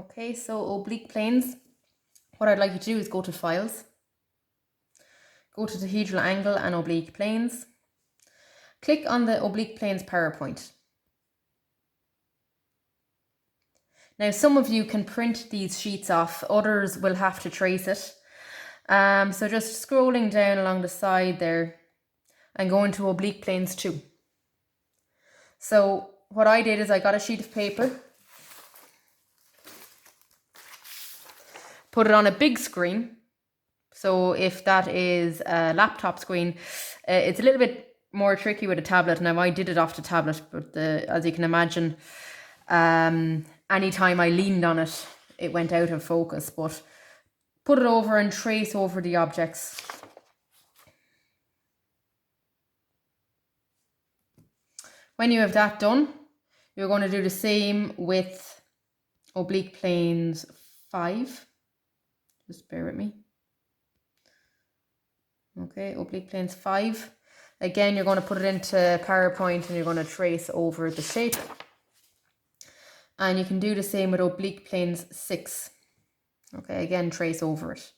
Okay, so oblique planes, what I'd like you to do is go to Files, go to Dihedral Angle and Oblique Planes, click on the Oblique Planes PowerPoint. Now some of you can print these sheets off, others will have to trace it. So just scrolling down along the side there and going to Oblique Planes 2. So what I did is I got a sheet of paper, put it on a big screen. So if that is a laptop screen, it's a little bit more tricky with a tablet. Now I did it off the tablet, but as you can imagine, anytime I leaned on it, it went out of focus. But put it over and trace over the objects. When you have that done, you're going to do the same with Oblique Planes 5. Just bear with me. Okay, Oblique Planes 5. Again, you're going to put it into PowerPoint and you're going to trace over the shape. And you can do the same with Oblique Planes 6. Okay, again, trace over it.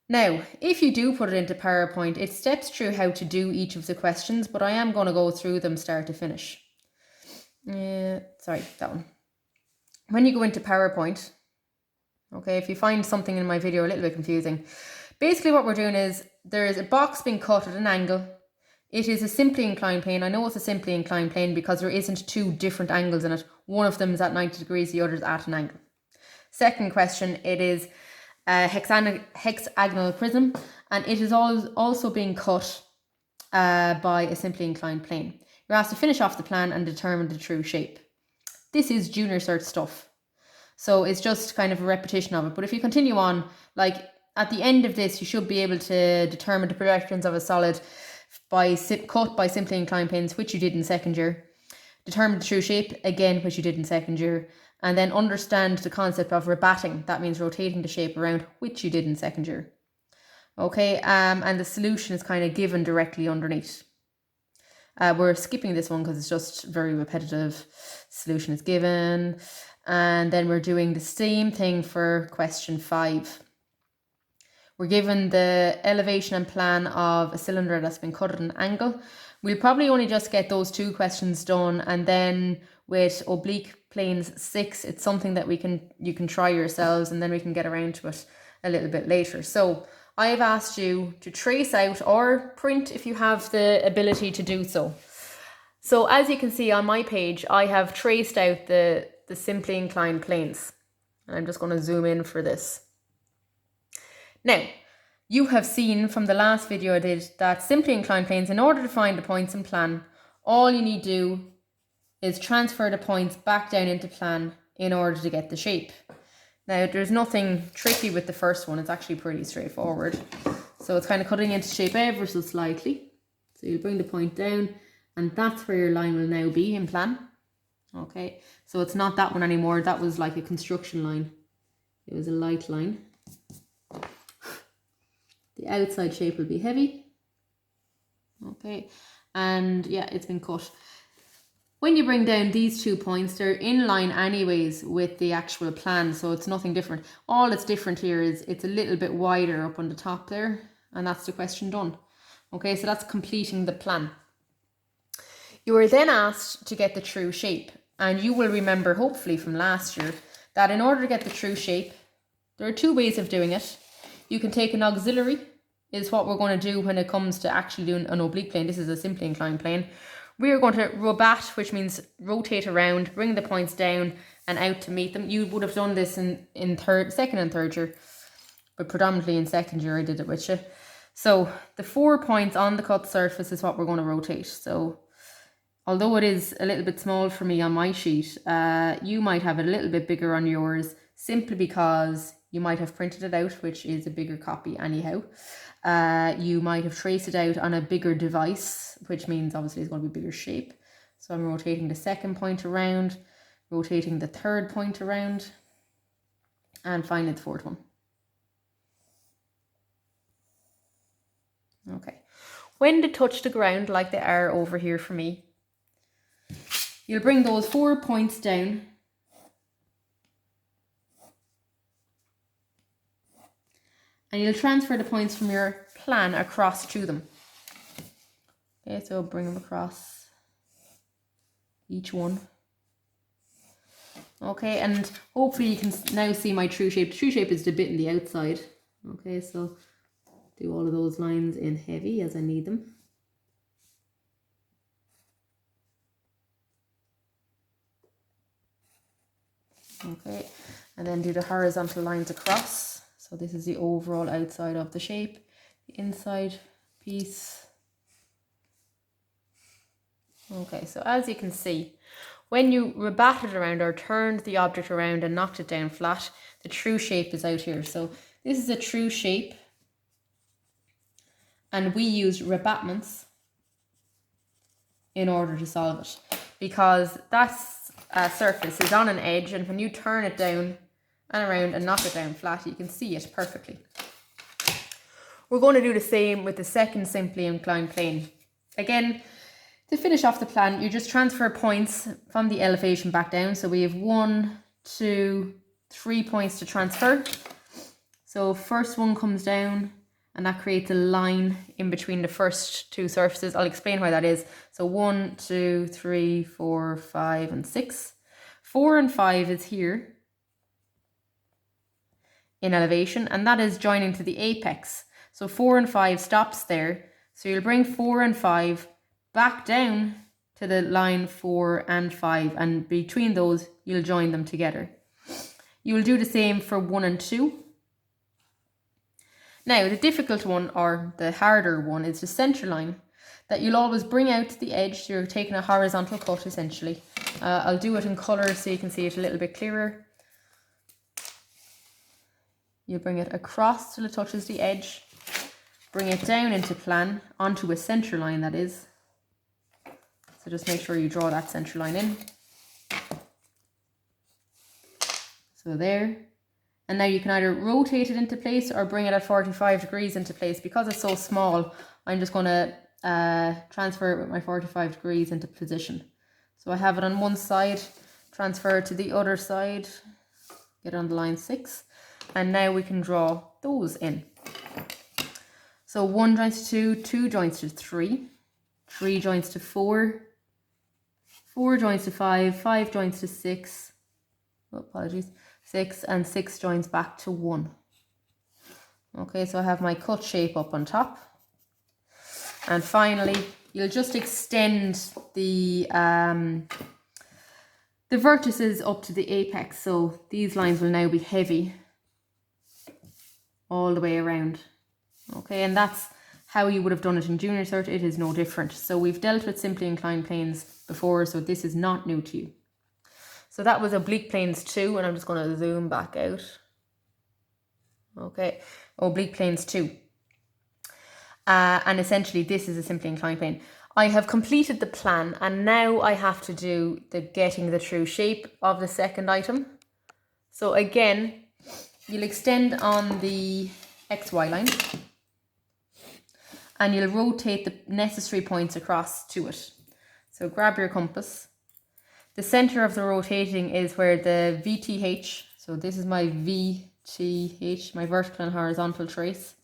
Now, if you do put it into PowerPoint, it steps through how to do each of the questions, but I am going to go through them start to finish. Sorry, that one. When you go into PowerPoint, okay, if you find something in my video a little bit confusing, basically what we're doing is there's a box being cut at an angle. It is a simply inclined plane. I know it's a simply inclined plane because there isn't two different angles in it. One of them is at 90 degrees, the other is at an angle. Second question, it is a hexagonal prism, and it is also being cut by a simply inclined plane. You're asked to finish off the plan and determine the true shape. This is junior cert stuff, so it's just kind of a repetition of it. But if you continue on, like at the end of this, you should be able to determine the projections of a solid by cut by simply inclined planes, which you did in second year. Determine the true shape, again, which you did in second year. And then understand the concept of rebatting. That means rotating the shape around, which you did in second year. Okay, and the solution is kind of given directly underneath. We're skipping this one because it's just very repetitive. Solution is given. And then we're doing the same thing for question 5. We're given the elevation and plan of a cylinder that's been cut at an angle. We'll probably only just get those 2 questions done, and then with Oblique Planes 6, it's something that you can try yourselves, and then we can get around to it a little bit later. So I have asked you to trace out or print if you have the ability to do so. So as you can see on my page, I have traced out the simply inclined planes. And I'm just going to zoom in for this. Now, you have seen from the last video I did that simply inclined planes, in order to find the points in plan, all you need to do is transfer the points back down into plan in order to get the shape. Now, there's nothing tricky with the first one. It's actually pretty straightforward. So it's kind of cutting into shape ever so slightly. So you bring the point down, and that's where your line will now be in plan. Okay, so it's not that one anymore. That was like a construction line. It was a light line. The outside shape will be heavy. Okay, and yeah, it's been cut. When you bring down these 2 points, they're in line anyways with the actual plan, so it's nothing different. All that's different here is it's a little bit wider up on the top there, and that's the question done. Okay, so that's completing the plan. You are then asked to get the true shape, and you will remember, hopefully from last year, that in order to get the true shape, there are 2 ways of doing it. You can take an auxiliary, is what we're going to do when it comes to actually doing an oblique plane. This is a simply inclined plane. We're going to rabat, which means rotate around, bring the points down and out to meet them. You would have done this in second and third year, but predominantly in second year I did it with you. So the 4 points on the cut surface is what we're going to rotate. So although it is a little bit small for me on my sheet, you might have it a little bit bigger on yours, simply because you might have printed it out, which is a bigger copy anyhow. You might have traced it out on a bigger device, which means obviously it's going to be a bigger shape. So I'm rotating the second point around, rotating the third point around, and finally the fourth one. Okay. When they touch the ground, like they are over here for me, you'll bring those 4 points down And you'll transfer the points from your plan across to them. Okay, so bring them across each one. Okay, and hopefully you can now see my true shape. The true shape is the bit in the outside. Okay, so do all of those lines in heavy as I need them. Okay, and then do the horizontal lines across. So this is the overall outside of the shape, the inside piece. Okay, so as you can see, when you rebatted around or turned the object around and knocked it down flat, the true shape is out here. So this is a true shape, and we use rebatments in order to solve it, because that surface is on an edge, and when you turn it down and around and knock it down flat, you can see it perfectly. We're going to do the same with the second simply inclined plane. Again, to finish off the plan, you just transfer points from the elevation back down. So we have 1, 2, 3 points to transfer. So first one comes down, and that creates a line in between the first two surfaces. I'll explain why that is. So 1, 2, 3, 4, 5, and 6. 4 and 5 is here in elevation, and that is joining to the apex. So 4 and 5 stops there. So you'll bring 4 and 5 back down to the line 4 and 5, and between those you'll join them together. You will do the same for 1 and 2. Now the difficult one, or the harder one, is the center line that you'll always bring out to the edge. So you're taking a horizontal cut essentially. I'll do it in colour so you can see it a little bit clearer. You bring it across till it touches the edge, bring it down into plan onto a center line, that is. So just make sure you draw that center line in. So there. And now you can either rotate it into place or bring it at 45 degrees into place. Because it's so small, I'm just going to transfer it with my 45 degrees into position. So I have it on one side, transfer it to the other side, get on the line 6. And now we can draw those in. So 1 joins to 2, 2 joins to 3, 3 joins to 4, 4 joins to 5, 5 joins to 6, oh, apologies, 6, and 6 joins back to 1. Okay, so I have my cut shape up on top. And finally, you'll just extend the vertices up to the apex. So these lines will now be heavy all the way around. Okay, and that's how you would have done it in junior cert. It is no different. So we've dealt with simply inclined planes before, so this is not new to you. So that was oblique planes 2, and I'm just going to zoom back out. Okay, oblique planes 2. And essentially this is a simply inclined plane. I have completed the plan, and now I have to do the getting the true shape of the second item. So again, you'll extend on the XY line, and you'll rotate the necessary points across to it. So grab your compass. The center of the rotating is where the VTH, so this is my VTH, my vertical and horizontal trace,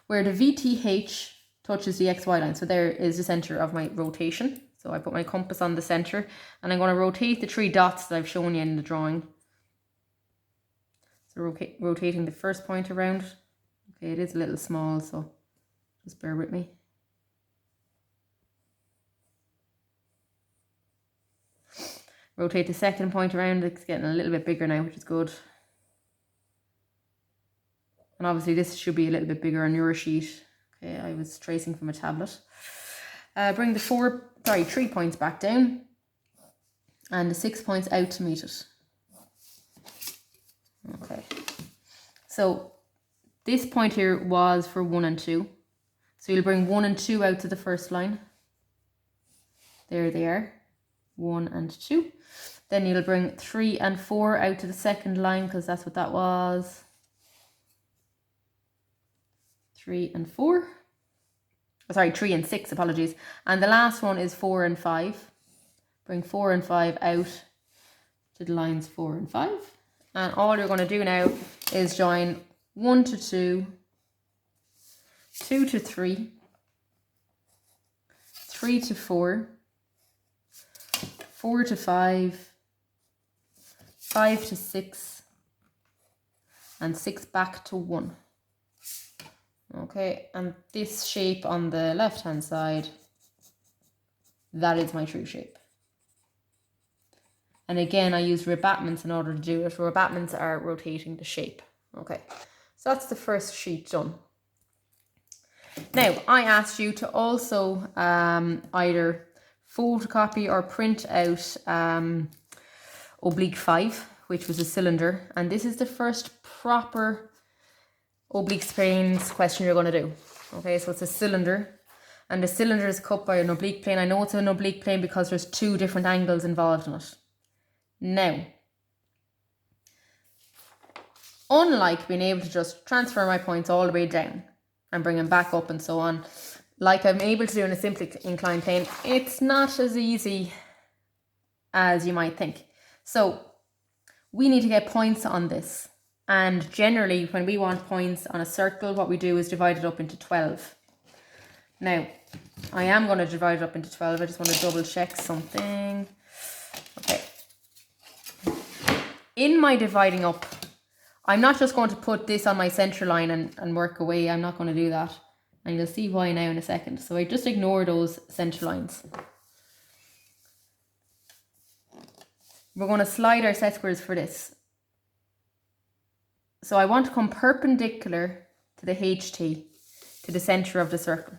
where the VTH touches the XY line. So there is the center of my rotation. So I put my compass on the center, and I'm going to rotate the 3 dots that I've shown you in the drawing. So rotating the first point around. Okay, it is a little small, so just bear with me. Rotate the second point around. It's getting a little bit bigger now, which is good. And obviously this should be a little bit bigger on your sheet. Okay, I was tracing from a tablet. Bring the 3 points back down, and the 6 points out to meet it. Okay, so this point here was for 1 and 2. So you'll bring 1 and 2 out to the first line. There they are, 1 and 2. Then you'll bring 3 and 4 out to the second line, because that's what that was. 3 and 4. Oh, sorry, 3 and 6, apologies. And the last one is 4 and 5. Bring 4 and 5 out to the lines 4 and 5. And all you're going to do now is join 1 to 2, 2 to 3, 3 to 4, 4 to 5, 5 to 6, and 6 back to 1. Okay, and this shape on the left hand side, that is my true shape. And again, I use rebatments in order to do it. Rebatments are rotating the shape. Okay, so that's the first sheet done. Now, I asked you to also either photocopy or print out Oblique 5, which was a cylinder. And this is the first proper Oblique Planes question you're going to do. Okay, so it's a cylinder. And the cylinder is cut by an oblique plane. I know it's an oblique plane because there's 2 different angles involved in it. Now, unlike being able to just transfer my points all the way down and bring them back up and so on, like I'm able to do in a simply inclined plane, it's not as easy as you might think. So we need to get points on this. And generally, when we want points on a circle, what we do is divide it up into 12. Now, I am going to divide it up into 12. I just want to double check something. Okay. In my dividing up, I'm not just going to put this on my center line and work away. I'm not going to do that. And you'll see why now in a second. So I just ignore those center lines. We're going to slide our set squares for this. So I want to come perpendicular to the HT, to the center of the circle.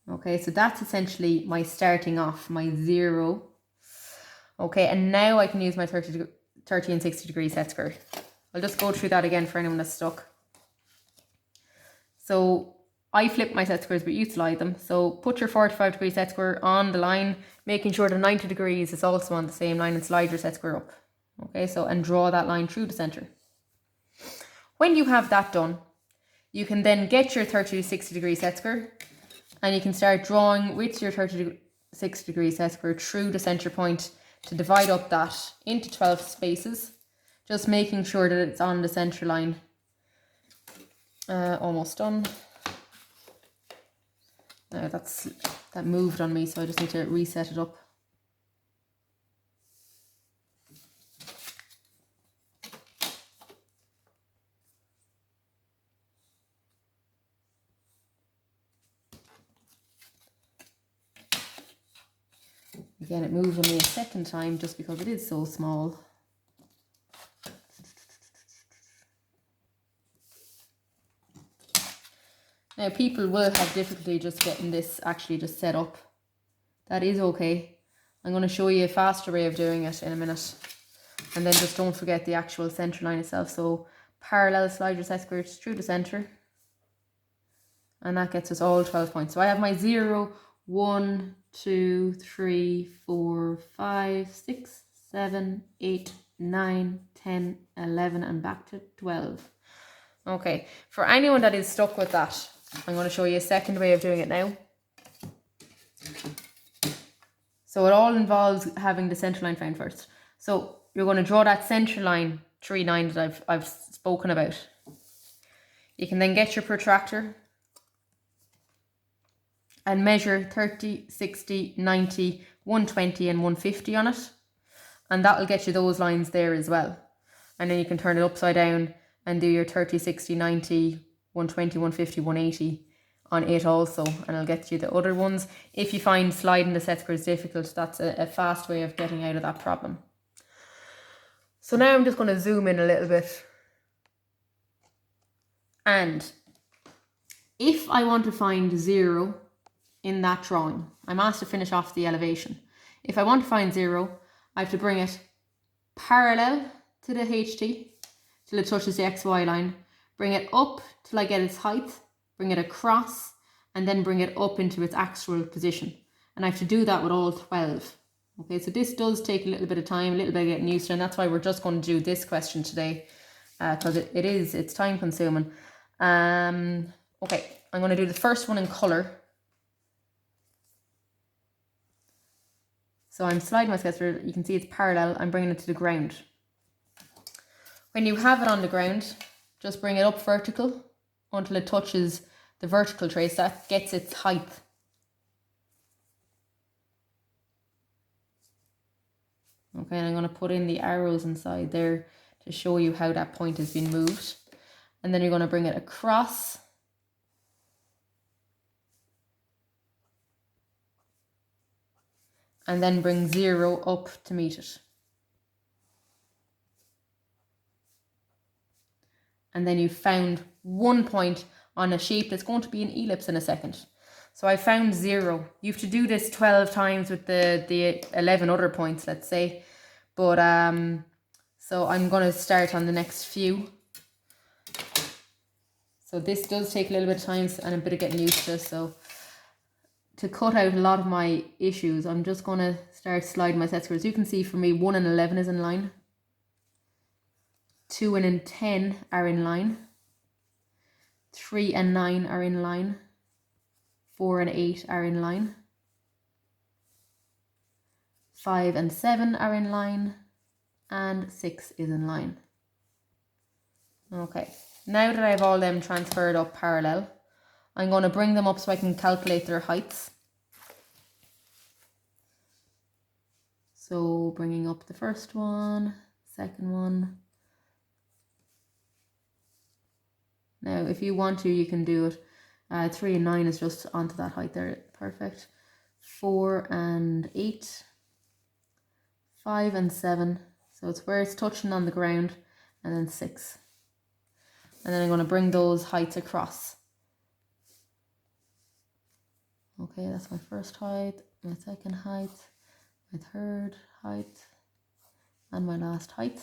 Okay, so that's essentially my starting off, my 0. Okay, and now I can use my 30 and 60 degree set square. I'll just go through that again for anyone that's stuck. So I flip my set squares, but you slide them. So put your 45 degree set square on the line, making sure the 90 degrees is also on the same line, and slide your set square up. Okay, so and draw that line through the center. When you have that done, you can then get your 30 to 60 degree set square, and you can start drawing with your 36 degree set square through the center point to divide up that into 12 spaces, just making sure that it's on the center line. Almost done. Now that moved on me, so I just need to reset it up. Again, it moved on me a second time just because it is so small. Now, people will have difficulty just getting this actually just set up. That is okay. I'm going to show you a faster way of doing it in a minute. And then just don't forget the actual center line itself. So parallel slide your set squares through the center. And that gets us all 12 points. So I have my 0, 1, 2, 3, 4, 5, 6, 7, 8, 9, 10, 11, and back to 12. Okay, for anyone that is stuck with that, I'm going to show you a second way of doing it now. So it all involves having the center line found first. So you're going to draw that center line 3, 9 that I've spoken about. You can then get your protractor and measure 30, 60, 90, 120 and 150 on it. And that will get you those lines there as well. And then you can turn it upside down and do your 30, 60, 90, 120, 150, 180 on it also. And it'll get you the other ones. If you find sliding the set squares difficult, that's a fast way of getting out of that problem. So now I'm just going to zoom in a little bit. And if I want to find 0 in that drawing, I'm asked to finish off the elevation. If I want to find 0, I have to bring it parallel to the HT till it touches the XY line, bring it up till I get its height, bring it across, and then bring it up into its actual position. And I have to do that with all 12. Okay, so this does take a little bit of time, a little bit of getting used to, and that's why we're just going to do this question today, because it's time consuming. Okay, I'm going to do the first one in colour. So I'm sliding my sketcher, you can see it's parallel, I'm bringing it to the ground. When you have it on the ground, just bring it up vertical until it touches the vertical trace. That gets its height. Okay, and I'm going to put in the arrows inside there to show you how that point has been moved. And then you're going to bring it across. And then bring 0 up to meet it. And then you found one point on a shape that's going to be an ellipse in a second. So I found 0. You have to do this 12 times with the 11 other points, let's say. But so I'm going to start on the next few. So this does take a little bit of time and a bit of getting used to. So to cut out a lot of my issues, I'm just going to start sliding my set squares. You can see for me 1 and 11 is in line. 2 and 10 are in line. 3 and 9 are in line. 4 and 8 are in line. 5 and 7 are in line. And 6 is in line. Okay, now that I have all them transferred up parallel, I'm going to bring them up so I can calculate their heights. So bringing up the first one, second one. Now, if you want to, you can do it. 3 and 9 is just onto that height there. Perfect. 4 and 8. 5 and 7. So it's where it's touching on the ground. And then 6. And then I'm going to bring those heights across. Okay, that's my first height, my second height, my third height, and my last height.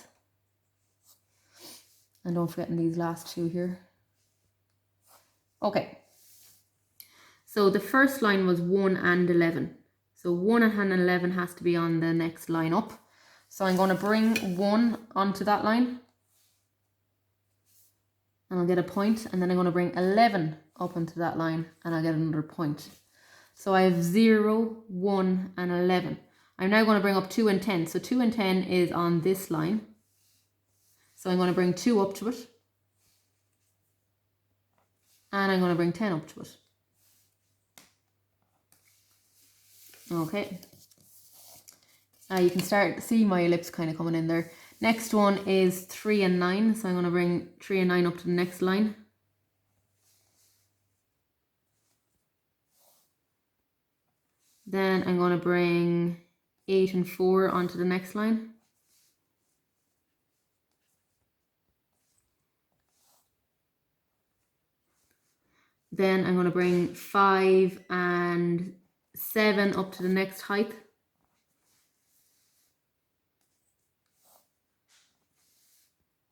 And don't forget these last two here. Okay, so the first line was 1 and 11. So 1 and 11 has to be on the next line up. So I'm going to bring 1 onto that line. And I'll get a point. And then I'm going to bring 11 up onto that line. And I'll get another point. So I have 0, 1 and 11. I'm now going to bring up 2 and 10. So 2 and 10 is on this line. So I'm going to bring 2 up to it. And I'm going to bring 10 up to it. Okay. You can start to see my ellipse kind of coming in there. Next one is 3 and 9. So I'm going to bring 3 and 9 up to the next line. Then I'm going to bring 8 and 4 onto the next line. Then I'm going to bring 5 and 7 up to the next height.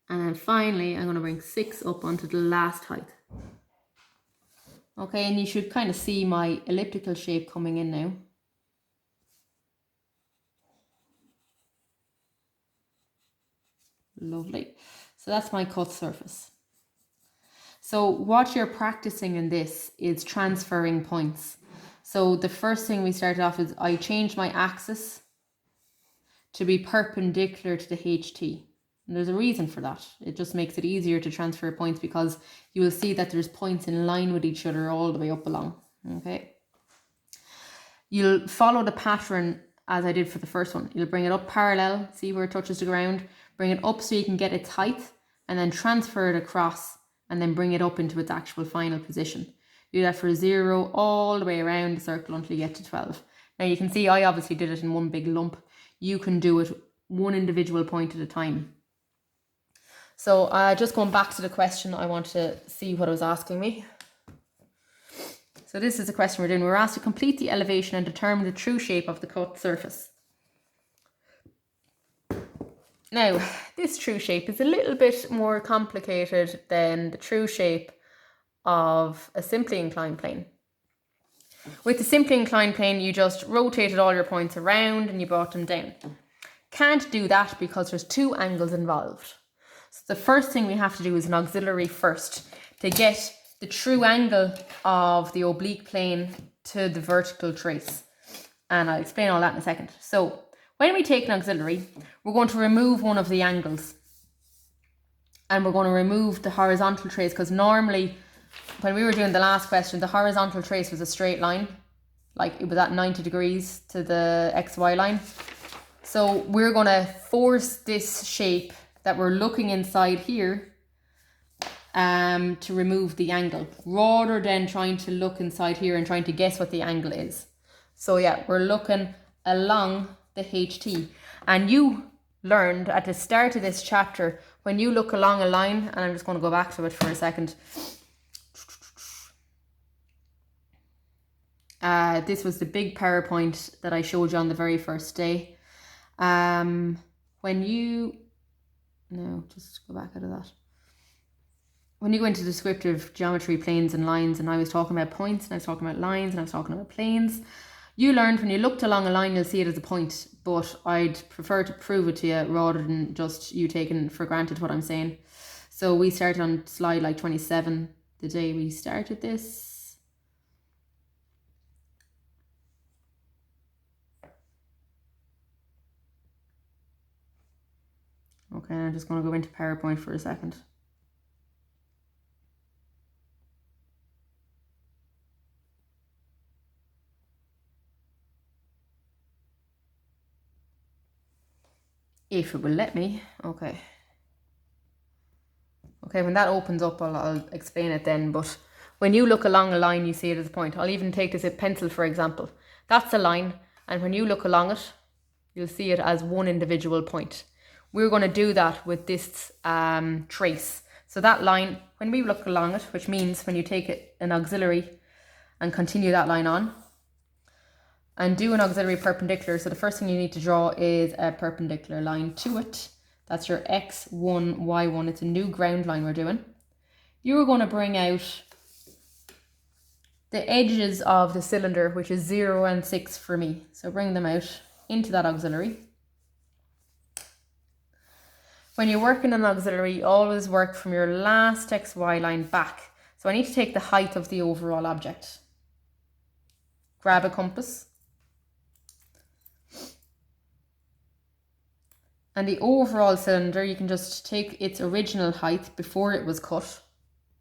And then finally, I'm going to bring 6 up onto the last height. Okay, and you should kind of see my elliptical shape coming in now. Lovely. So that's my cut surface. So what you're practicing in this is transferring points. So the first thing we started off is I changed my axis to be perpendicular to the HT. And there's a reason for that. It just makes it easier to transfer points because you will see that there's points in line with each other all the way up along. Okay. You'll follow the pattern as I did for the first one. You'll bring it up parallel, see where it touches the ground, bring it up so you can get its height, and then transfer it across and then bring it up into its actual final position. Do that for 0 all the way around the circle until you get to 12. Now you can see I obviously did it in one big lump. You can do it one individual point at a time. So just going back to the question, I want to see what it was asking me. So this is the question we're doing. We're asked to complete the elevation and determine the true shape of the cut surface. Now, this true shape is a little bit more complicated than the true shape of a simply inclined plane. With the simply inclined plane, you just rotated all your points around and you brought them down. Can't do that because there's 2 angles involved. So the first thing we have to do is an auxiliary first to get the true angle of the oblique plane to the vertical trace. And I'll explain all that in a second. So when we take an auxiliary, we're going to remove one of the angles. And we're going to remove the horizontal trace, because normally when we were doing the last question, the horizontal trace was a straight line. Like it was at 90 degrees to the XY line. So we're going to force this shape that we're looking inside here to remove the angle, rather than trying to look inside here and trying to guess what the angle is. So yeah, we're looking along the HT. And you learned at the start of this chapter, when you look along a line, and I'm just going to go back to it for a second. This was the big PowerPoint that I showed you on the very first day. Just go back out of that. When you go into descriptive geometry, planes and lines, and I was talking about points, and I was talking about lines, and I was talking about planes, you learned when you looked along a line, you'll see it as a point, but I'd prefer to prove it to you rather than just you taking for granted what I'm saying. So we started on slide like 27, the day we started this. Okay, I'm just going to go into PowerPoint for a second. If it will let me. Okay, when that opens up, I'll explain it then. But when you look along a line, you see it as a point. I'll even take this pencil, for example. That's a line, and when you look along it, you'll see it as one individual point. We're going to do that with this trace. So that line, when we look along it, which means when you take an auxiliary and continue that line on, and do an auxiliary perpendicular. So the first thing you need to draw is a perpendicular line to it. That's your X1, Y1. It's a new ground line we're doing. You're going to bring out the edges of the cylinder, which is 0 and 6 for me. So bring them out into that auxiliary. When you're working an auxiliary, always work from your last XY line back. So I need to take the height of the overall object. Grab a compass. And the overall cylinder, you can just take its original height before it was cut,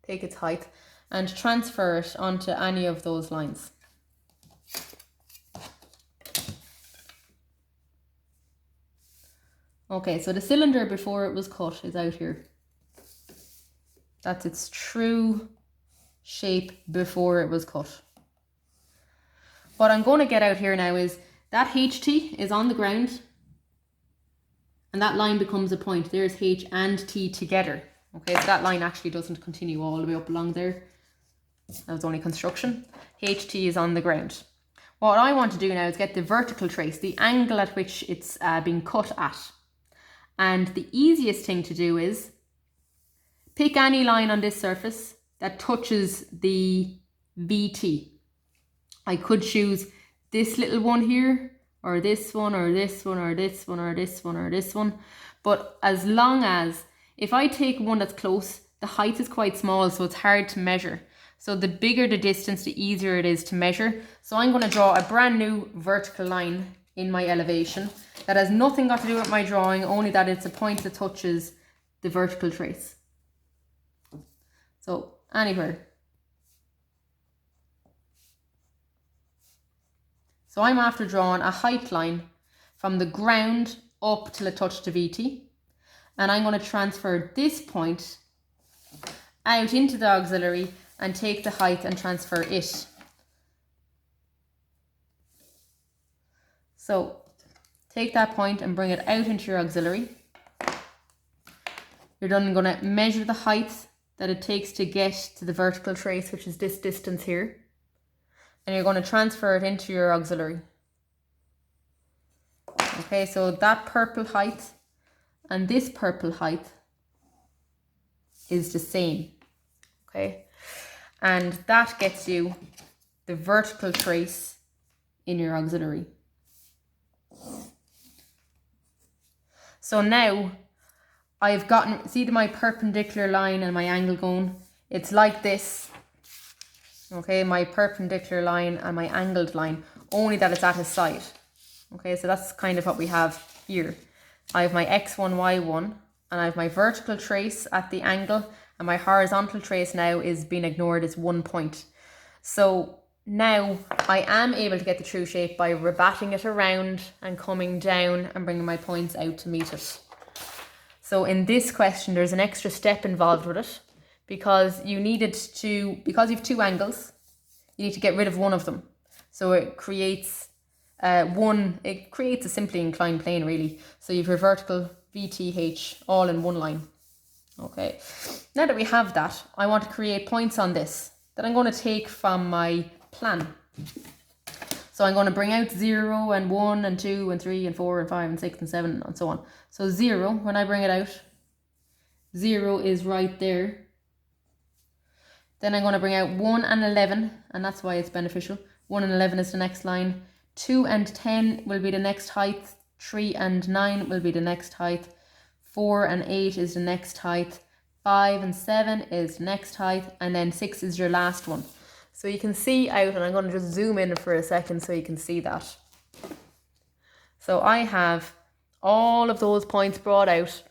take its height, and transfer it onto any of those lines. Okay, so the cylinder before it was cut is out here. That's its true shape before it was cut. What I'm going to get out here now is that HT is on the ground, and that line becomes a point. There's H and T together. Okay, so that line actually doesn't continue all the way up along there. That was only construction. HT is on the ground. What I want to do now is get the vertical trace, the angle at which it's being cut at. And the easiest thing to do is pick any line on this surface that touches the VT. I could choose this little one here, or this one, or this one, or this one, or this one, or this one. But as long as, if I take one that's close, the height is quite small, so it's hard to measure. So the bigger the distance, the easier it is to measure. So I'm going to draw a brand new vertical line in my elevation that has nothing got to do with my drawing, only that it's a point that touches the vertical trace. So anywhere. So I'm after drawing a height line from the ground up till it touched the VT. And I'm going to transfer this point out into the auxiliary and take the height and transfer it. So take that point and bring it out into your auxiliary. You're then going to measure the height that it takes to get to the vertical trace, which is this distance here. And you're going to transfer it into your auxiliary. Okay, so that purple height and this purple height is the same. Okay, and that gets you the vertical trace in your auxiliary. So now I've gotten, see my perpendicular line and my angle going? It's like this. Okay, my perpendicular line and my angled line, only that it's at a side. Okay, so that's kind of what we have here. I have my X1, Y1, and I have my vertical trace at the angle, and my horizontal trace now is being ignored as 1 point. So now I am able to get the true shape by rebatting it around and coming down and bringing my points out to meet it. So in this question, there's an extra step involved with it because you have 2 angles, you need to get rid of one of them. So it creates a simply inclined plane really. So you have your vertical VTH all in one line. Okay, now that we have that, I want to create points on this that I'm going to take from my plan. So I'm going to bring out 0 and 1 and 2 and 3 and 4 and 5 and 6 and 7 and so on. So 0, when I bring it out, 0 is right there. Then I'm going to bring out 1 and 11, and that's why it's beneficial. 1 and 11 is the next line. 2 and 10 will be the next height. 3 and 9 will be the next height. 4 and 8 is the next height. 5 and 7 is next height. And then 6 is your last one. So you can see out, and I'm going to just zoom in for a second so you can see that. So I have all of those points brought out.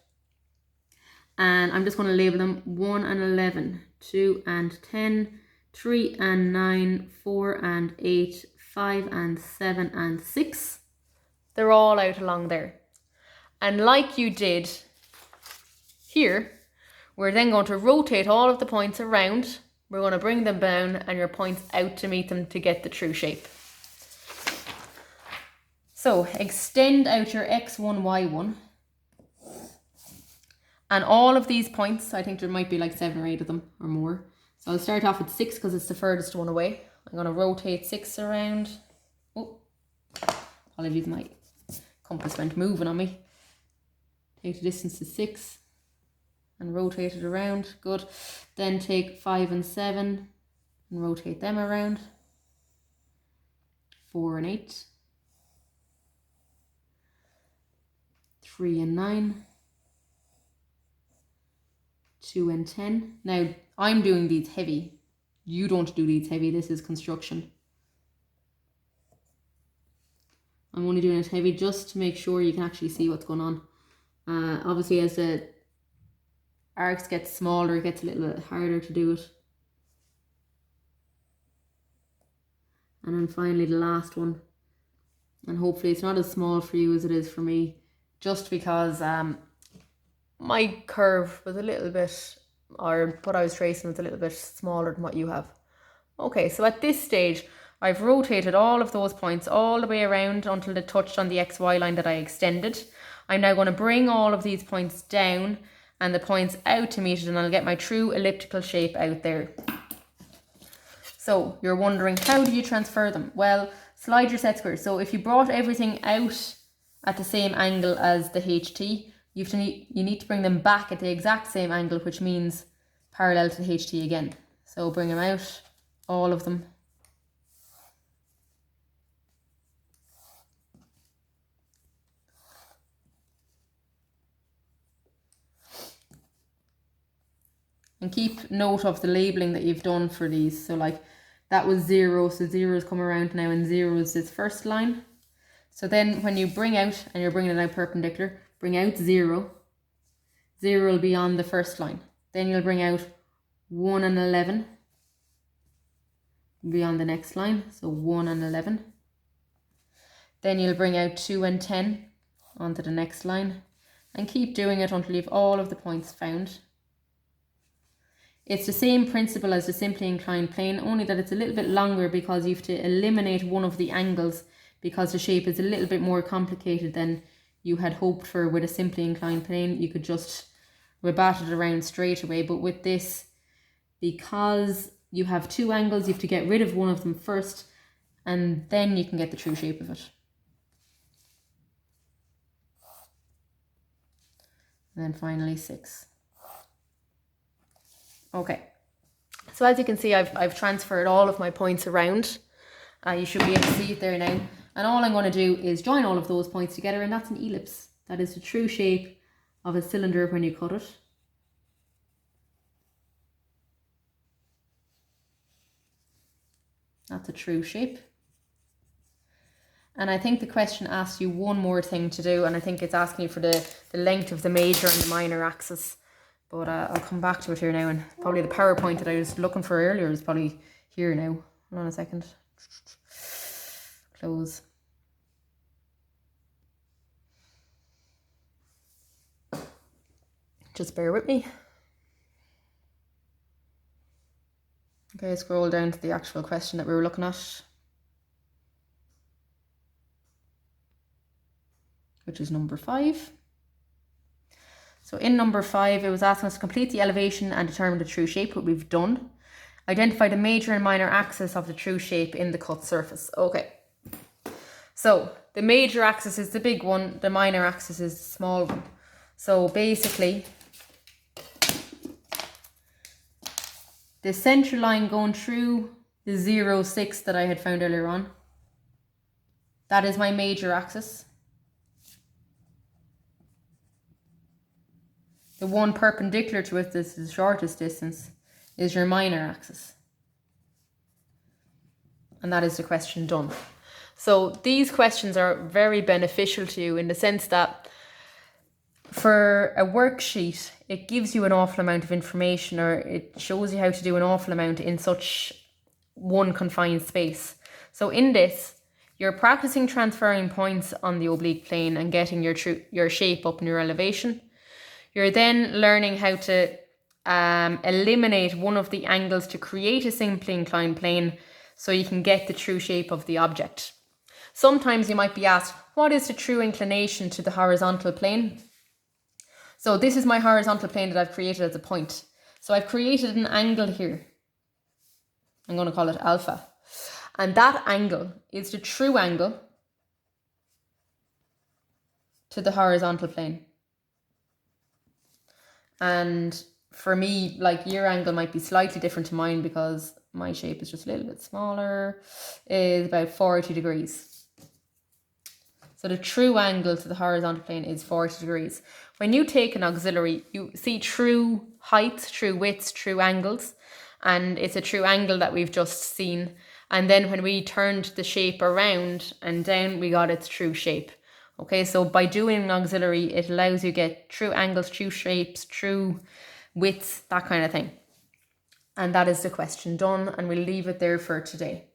And I'm just going to label them 1 and 11, 2 and 10, 3 and 9, 4 and 8, 5 and 7 and 6. They're all out along there. And like you did here, we're then going to rotate all of the points around. We're going to bring them down and your points out to meet them to get the true shape. So extend out your x1, y1. And all of these points, I think there might be like 7 or 8 of them or more. So I'll start off with 6 because it's the furthest one away. I'm going to rotate 6 around. Oh, apologies, my compass went moving on me. Take the distance to 6 and rotate it around. Good. Then take 5 and 7 and rotate them around. 4 and 8. 3 and 9. 2 and 10. Now, I'm doing these heavy. You don't do these heavy. This is construction. I'm only doing it heavy just to make sure you can actually see what's going on. Obviously, as the arcs get smaller, it gets a little bit harder to do it. And then finally the last one. And hopefully it's not as small for you as it is for me. Just because my curve was a little bit, or what I was tracing was a little bit smaller than what you have. Okay, so at this stage, I've rotated all of those points all the way around until they touched on the XY line that I extended. I'm now going to bring all of these points down and the points out to meet it, and I'll get my true elliptical shape out there. So you're wondering, how do you transfer them? Well, slide your set squares. So if you brought everything out at the same angle as the HT, you need to bring them back at the exact same angle, which means parallel to the HT again. So bring them out, all of them. And keep note of the labeling that you've done for these. So like that was 0, so 0 has come around now, and 0 is this first line. So then when you bring out, and you're bringing it out perpendicular, bring out 0. 0 will be on the first line. Then you'll bring out 1 and 11. Be on the next line, so 1 and 11. Then you'll bring out 2 and 10 onto the next line. And keep doing it until you've all of the points found. It's the same principle as the simply inclined plane, only that it's a little bit longer because you have to eliminate one of the angles because the shape is a little bit more complicated than you had hoped for with a simply inclined plane. You could just rebat it around straight away, but with this, because you have 2 angles, you have to get rid of one of them first, and then you can get the true shape of it. And then finally 6. Okay, so as you can see, I've transferred all of my points around. You should be able to see it there now. And all I'm going to do is join all of those points together, and that's an ellipse. That is the true shape of a cylinder when you cut it. That's a true shape. And I think the question asks you one more thing to do, and I think it's asking you for the length of the major and the minor axis. But I'll come back to it here now, and probably the PowerPoint that I was looking for earlier is probably here now. Hold on a second. Close. Just bear with me. Okay, scroll down to the actual question that we were looking at, which is number 5. So in number 5, it was asking us to complete the elevation and determine the true shape, what we've done. Identify the major and minor axis of the true shape in the cut surface. Okay. So the major axis is the big one, the minor axis is the small one. So basically, the central line going through the 0, 6 that I had found earlier on, that is my major axis. The one perpendicular to it, this is the shortest distance, is your minor axis. And that is the question done. So these questions are very beneficial to you in the sense that for a worksheet, it gives you an awful amount of information, or it shows you how to do an awful amount in such one confined space. So in this, you're practicing transferring points on the oblique plane and getting your shape up and your elevation. You're then learning how to eliminate one of the angles to create a simply inclined plane so you can get the true shape of the object. Sometimes you might be asked, what is the true inclination to the horizontal plane? So this is my horizontal plane that I've created as a point. So I've created an angle here. I'm going to call it alpha. And that angle is the true angle to the horizontal plane. And for me, like, your angle might be slightly different to mine because my shape is just a little bit smaller, is about 40 degrees. So the true angle to the horizontal plane is 40 degrees. When you take an auxiliary, you see true heights, true widths, true angles, and it's a true angle that we've just seen. And then when we turned the shape around and down, we got its true shape. Okay, so by doing an auxiliary, it allows you to get true angles, true shapes, true widths, that kind of thing. And that is the question done, and we'll leave it there for today.